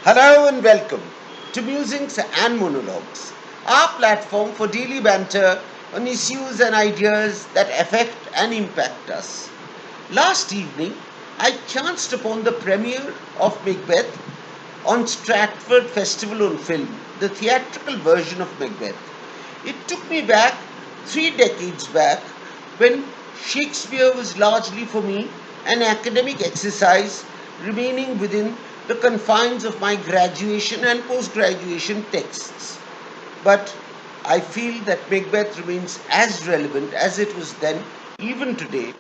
Hello and welcome to Musings and Monologues, our platform for daily banter on issues and ideas that affect and impact us. Last evening, I chanced upon the premiere of Macbeth on Stratford Festival on Film, the theatrical version of Macbeth. It took me back 3 decades back when Shakespeare was largely for me an academic exercise remaining within the confines of my graduation and post graduation texts. But I feel that Macbeth remains as relevant as it was then, even today,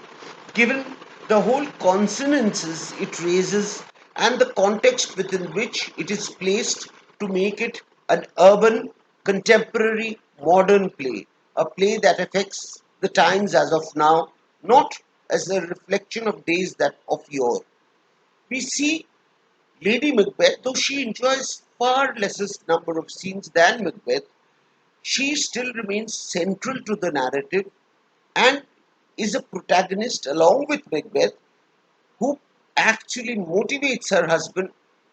given the whole consonances it raises and the context within which it is placed to make it an urban, contemporary, modern play, a play that affects the times as of now, not as a reflection of days that of yore. We see Lady Macbeth, though she enjoys far lesser number of scenes than Macbeth, she still remains central to the narrative and is a protagonist along with Macbeth who actually motivates her husband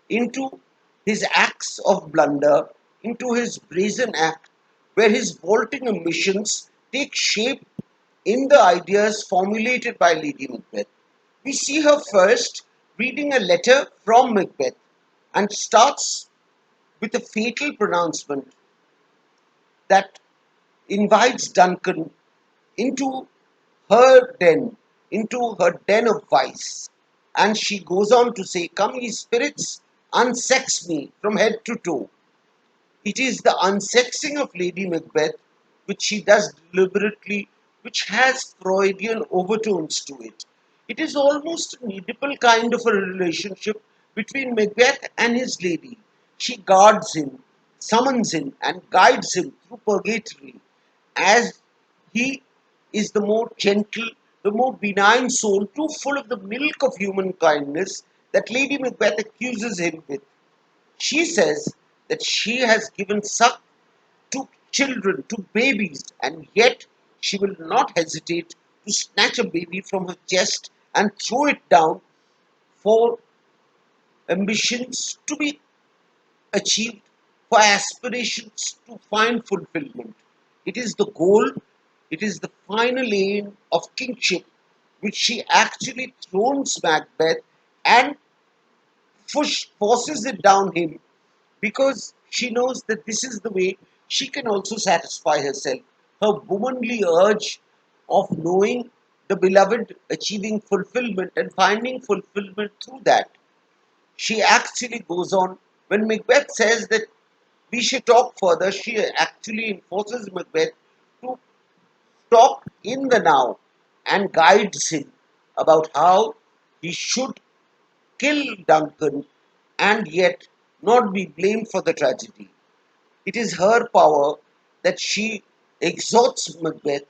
into his acts of blunder, into his brazen act, where his vaulting ambitions take shape in the ideas formulated by Lady Macbeth. We see her first reading a letter from Macbeth and starts with a fatal pronouncement that invites Duncan into her den, into her den of vice. And she goes on to say, "Come, ye spirits, unsex me from head to toe." It is the unsexing of Lady Macbeth, which she does deliberately, which has Freudian overtones to it. It is almost an Oedipal kind of a relationship between Macbeth and his lady. She guards him, summons him, and guides him through purgatory as he is the more gentle, the more benign soul, too full of the milk of human kindness that Lady Macbeth accuses him with. She says that she has given suck to children, to babies, and yet she will not hesitate to snatch a baby from her chest and throw it down for ambitions to be achieved, for aspirations to find fulfillment. It is the goal, it is the final aim of kingship which she actually thrones Macbeth and forces it down him because she knows that this is the way she can also satisfy herself. Her womanly urge of knowing the beloved, achieving fulfillment and finding fulfillment through that. She actually goes on, when Macbeth says that we should talk further, she actually enforces Macbeth to talk in the now and guides him about how he should kill Duncan and yet not be blamed for the tragedy. It is her power that she exhorts Macbeth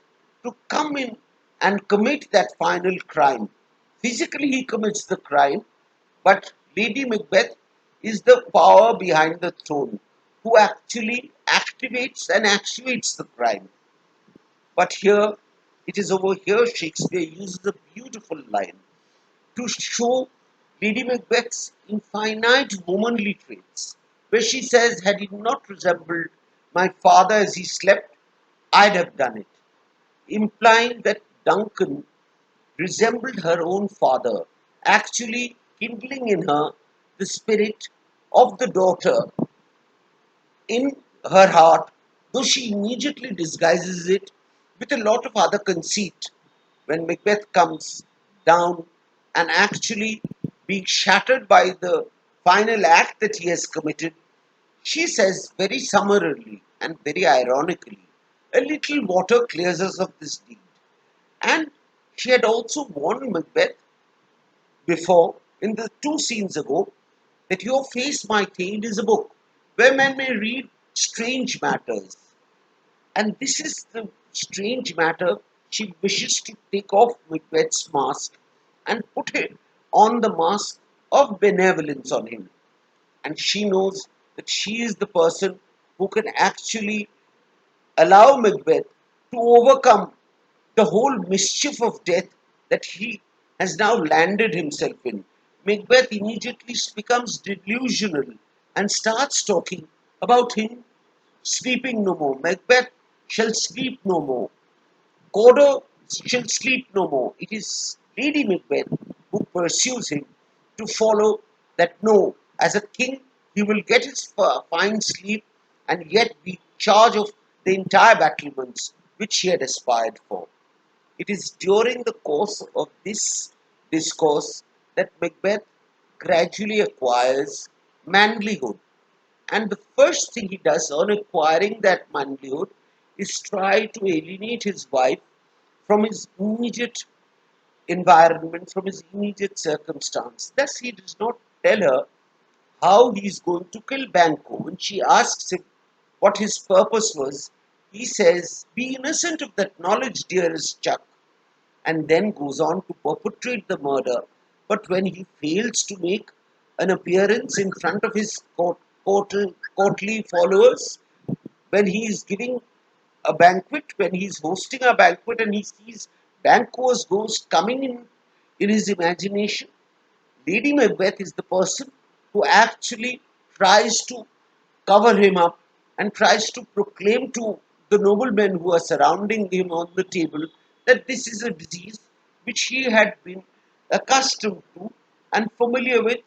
to come in and commit that final crime. Physically, he commits the crime, but Lady Macbeth is the power behind the throne who actually activates and actuates the crime. But here, it is over here Shakespeare uses a beautiful line to show Lady Macbeth's infinite womanly traits, where she says, "Had he not resembled my father as he slept, I'd have done it," implying that Duncan resembled her own father, actually kindling in her the spirit of the daughter in her heart, though she immediately disguises it with a lot of other conceit when Macbeth comes down and actually being shattered by the final act that he has committed. She says very summarily and very ironically, "A little water clears us of this deed." And she had also warned Macbeth before, in the 2 scenes ago, that your face, my tale, is a book where men may read strange matters. And this is the strange matter. She wishes to take off Macbeth's mask and put it on the mask of benevolence on him. And she knows that she is the person who can actually allow Macbeth to overcome the whole mischief of death that he has now landed himself in. Macbeth immediately becomes delusional and starts talking about him sleeping no more. Macbeth shall sleep no more. Corder shall sleep no more. It is Lady Macbeth who pursues him to follow that no, as a king, he will get his fine sleep and yet be charge of the entire battlements which he had aspired for. It is during the course of this discourse that Macbeth gradually acquires manlyhood. And the first thing he does on acquiring that manlyhood is try to alienate his wife from his immediate environment, from his immediate circumstance. Thus, he does not tell her how he is going to kill Banquo. When she asks him what his purpose was, he says, "Be innocent of that knowledge, dearest Chuck," and then goes on to perpetrate the murder. But when he fails to make an appearance in front of his courtly followers, when he is giving a banquet, when he is hosting a banquet and he sees Banquo's ghost coming in his imagination, Lady Macbeth is the person who actually tries to cover him up and tries to proclaim to the noblemen who are surrounding him on the table that this is a disease which he had been accustomed to and familiar with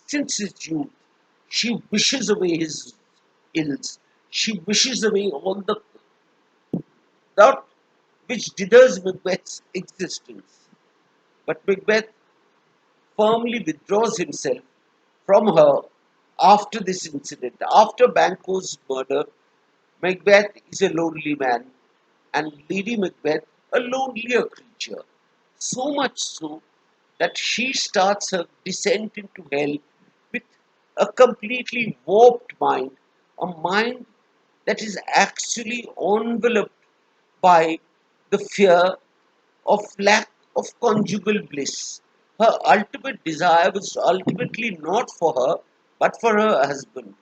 since his youth. She wishes away his ills. She wishes away all the doubt which dithers Macbeth's existence. But Macbeth firmly withdraws himself from her after this incident. After Banquo's murder, Macbeth is a lonely man, and Lady Macbeth a lonelier creature. So much so that she starts her descent into hell with a completely warped mind, a mind that is actually enveloped by the fear of lack of conjugal bliss. Her ultimate desire was ultimately not for her, but for her husband.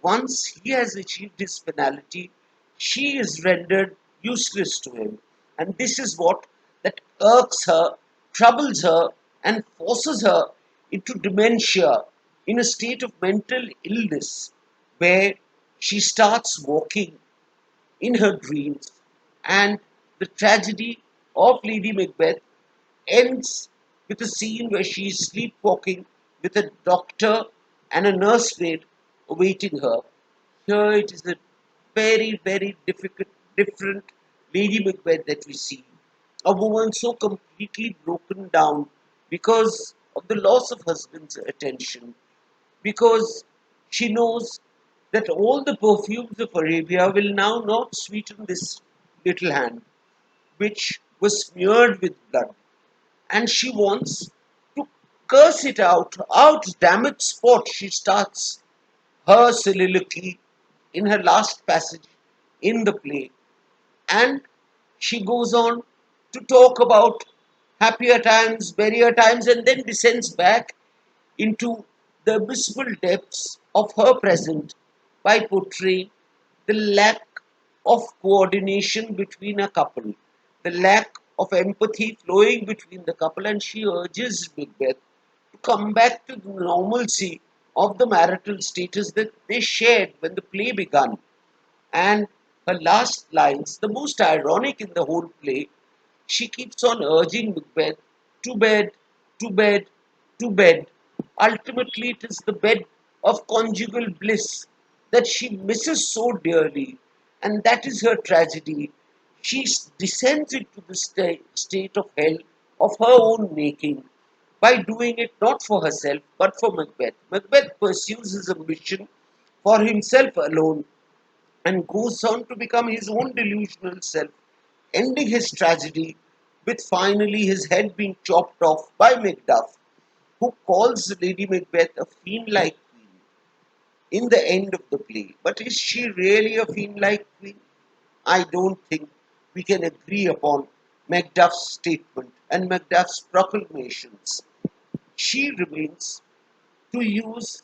Once he has achieved his finality, she is rendered useless to him. And this is what that irks her, troubles her, and forces her into dementia, in a state of mental illness, where she starts walking in her dreams, and the tragedy of Lady Macbeth ends with a scene where she is sleepwalking with a doctor and a nursemaid awaiting her. Here it is a very, very different Lady Macbeth that we see. A woman so completely broken down because of the loss of husband's attention, because she knows that all the perfumes of Arabia will now not sweeten this little hand, which was smeared with blood, and she wants to curse it out, damn it, spot. She starts her soliloquy in her last passage in the play, and she goes on to talk about happier times, merrier times, and then descends back into the abysmal depths of her present by portraying the lack of coordination between a couple, the lack of empathy flowing between the couple, and she urges Macbeth to come back to the normalcy of the marital status that they shared when the play began. And her last lines, the most ironic in the whole play, she keeps on urging Macbeth to bed, to bed, to bed. Ultimately, it is the bed of conjugal bliss that she misses so dearly, and that is her tragedy. She descends into the state of hell of her own making by doing it not for herself but for Macbeth. Macbeth pursues his ambition for himself alone and goes on to become his own delusional self, ending his tragedy with finally his head being chopped off by Macduff, who calls Lady Macbeth a fiend-like queen in the end of the play. But is she really a fiend-like queen? I don't think we can agree upon Macduff's statement and Macduff's proclamations. She remains, to use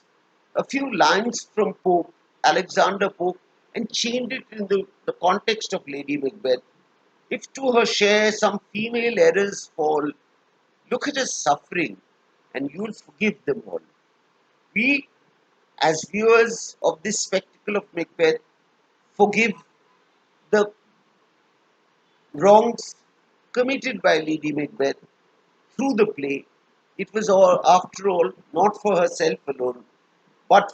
a few lines from Pope, Alexander Pope, and change it in the context of Lady Macbeth. If to her share some female errors fall, look at her suffering, and you'll forgive them all. We as viewers of this spectacle of Macbeth, forgive the wrongs committed by Lady Macbeth through the play. It was all, after all, not for herself alone, but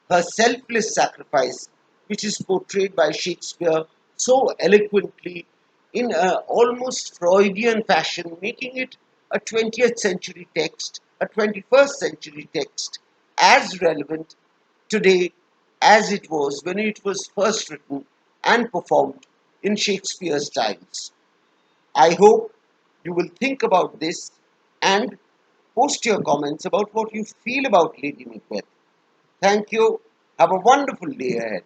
her selfless sacrifice, which is portrayed by Shakespeare so eloquently in an almost Freudian fashion, making it a 20th century text, a 21st century text, as relevant today as it was when it was first written and performed in Shakespeare's times. I hope you will think about this and post your comments about what you feel about Lady Macbeth. Thank you. Have a wonderful day ahead.